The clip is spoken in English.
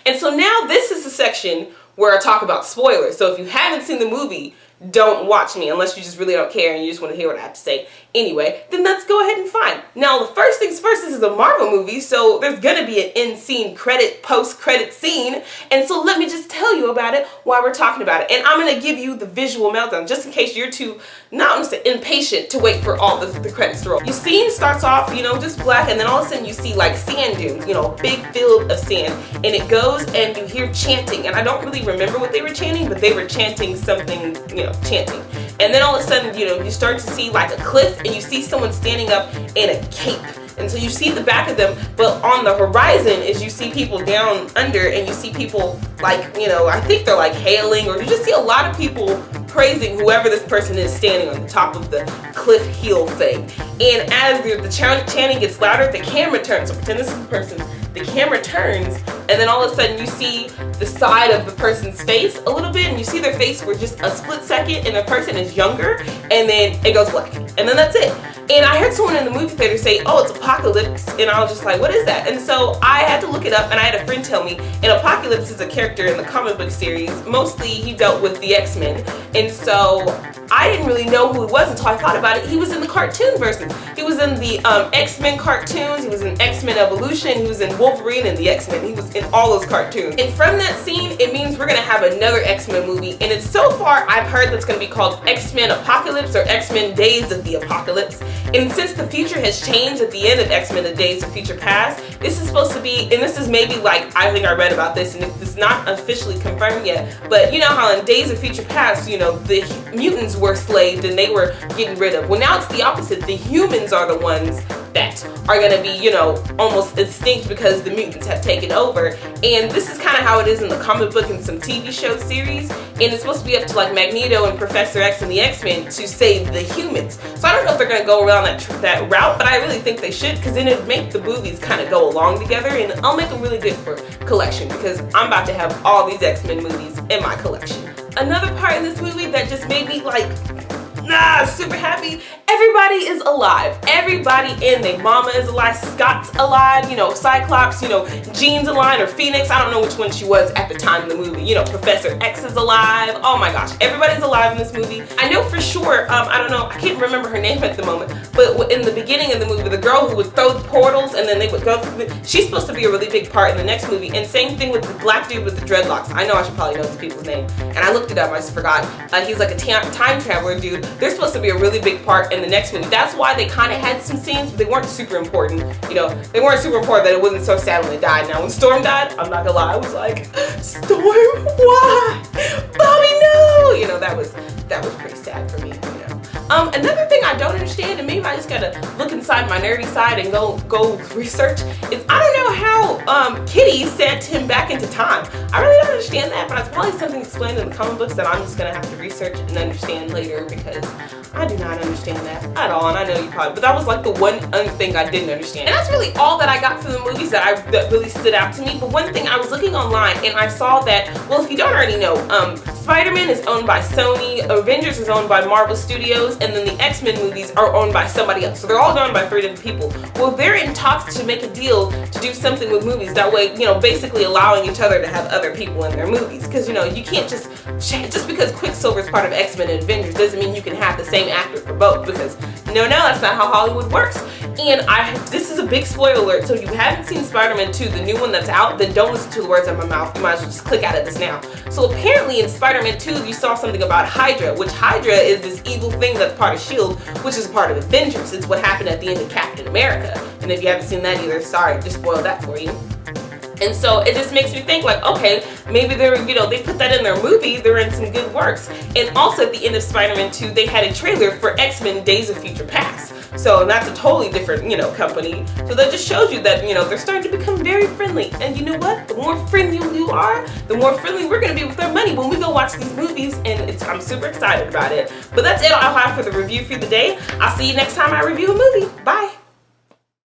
And so now this is the section where I talk about spoilers. So if you haven't seen the movie, don't watch me unless you just really don't care and you just want to hear what I have to say anyway, then let's go ahead and fine. Now, the first things first, this is a Marvel movie, so there's gonna be an end scene credit, post-credit scene, and so let me just tell you about it while we're talking about it. And I'm gonna give you the visual meltdown just in case you're too, not honestly, impatient to wait for all the credits to roll. Your scene starts off, you know, just black, and then all of a sudden you see like sand dunes, you know, a big field of sand, and it goes and you hear chanting, and I don't really remember what they were chanting, but they were chanting something, you know, chanting. And then all of a sudden, you know, you start to see like a cliff and you see someone standing up in a cape. And so you see the back of them, but on the horizon is you see people down under and you see people like, you know, I think they're like hailing, or you just see a lot of people praising whoever this person is standing on the top of the cliff heel thing. And as the chanting gets louder, the camera turns. So pretend this is the person. The camera turns, and then all of a sudden you see the side of the person's face a little bit, and you see their face for just a split second, and the person is younger, and then it goes black, and then that's it. And I heard someone in the movie theater say, oh, it's Apocalypse, and I was just like, what is that? And so I had to look it up, and I had a friend tell me, and Apocalypse is a character in the comic book series. Mostly he dealt with the X-Men, and so I didn't really know who he was until I thought about it. He was in the cartoon version. He was in the X-Men cartoons, he was in X-Men Evolution, he was in Wolverine and the X-Men. He was in all those cartoons. And from that scene, it means we're gonna have another X-Men movie, and it's so far I've heard that's gonna be called X-Men Apocalypse or X-Men Days of the Apocalypse. And since the future has changed at the end of X-Men The Days of Future Past, this is supposed to be, and this is maybe like, I think I read about this and it's not officially confirmed yet, but you know how in Days of Future Past, you know, the mutants were slaved and they were getting rid of. Well, now it's the opposite. The humans are the ones that are going to be, you know, almost extinct because the mutants have taken over. And this is kind of how it is in the comic book and some TV show series. And it's supposed to be up to like Magneto and Professor X and the X-Men to save the humans. So I don't know if they're going to go around that route, but I really think they should, because then it'd make the movies kind of go along together, and I'll make them really good for collection, because I'm about to have all these X-Men movies in my collection. Another part in this movie that just made me like, super happy. Everybody is alive. Everybody in their mama is alive. Scott's alive, you know, Cyclops, you know, Jean's alive, or Phoenix. I don't know which one she was at the time in the movie. You know, Professor X is alive. Oh my gosh, everybody's alive in this movie. I know for sure, I don't know, I can't remember her name at the moment, but in the beginning of the movie, the girl who would throw the portals and then they would go through, she's supposed to be a really big part in the next movie. And same thing with the black dude with the dreadlocks. I know I should probably know these people's name, and I looked it up, I just forgot. He's like a time traveler dude. They're supposed to be a really big part in the next movie. That's why they kind of had some scenes, but they weren't super important. You know, they weren't super important that it wasn't so sad when they died. Now, when Storm died, I'm not gonna lie, I was like, Storm, why? Bobby, no! You know, that was pretty sad for me, you know. Another thing I don't understand, and maybe I just gotta look inside my nerdy side and go research, is I don't know how Kitty sent him back into time. I really don't understand that, but it's probably something explained in the comic books that I'm just gonna have to research and understand later, because I do not understand that at all, and I know you probably, but that was like the one thing I didn't understand. And that's really all that I got from the movies that really stood out to me. But one thing, I was looking online and I saw that, well, if you don't already know, Spider-Man is owned by Sony, Avengers is owned by Marvel Studios, and then the X-Men movies are owned by somebody else. So they're all owned by 3 different people. Well, they're in talks to make a deal to do something with movies. That way, you know, basically allowing each other to have other people in their movies. Because, you know, you can't just because Quicksilver is part of X-Men and Avengers doesn't mean you can have the same actor for both, because no, that's not how Hollywood works. And this is a big spoiler alert, so if you haven't seen Spider-Man 2, the new one that's out, then don't listen to the words out of my mouth. You might as well just click out of this now. So apparently in Spider-Man 2, you saw something about Hydra, which Hydra is this evil thing that's part of S.H.I.E.L.D., which is part of Avengers. It's what happened at the end of Captain America. And if you haven't seen that either, sorry, just spoiled that for you. And so it just makes me think like, okay, maybe they're, you know, they put that in their movie, they're in some good works. And also at the end of Spider-Man 2, they had a trailer for X-Men Days of Future Past. So that's a totally different, you know, company. So that just shows you that, you know, they're starting to become very friendly. And you know what? The more friendly you are, the more friendly we're going to be with our money when we go watch these movies. And I'm super excited about it. But that's it I'll have for the review for the day. I'll see you next time I review a movie. Bye.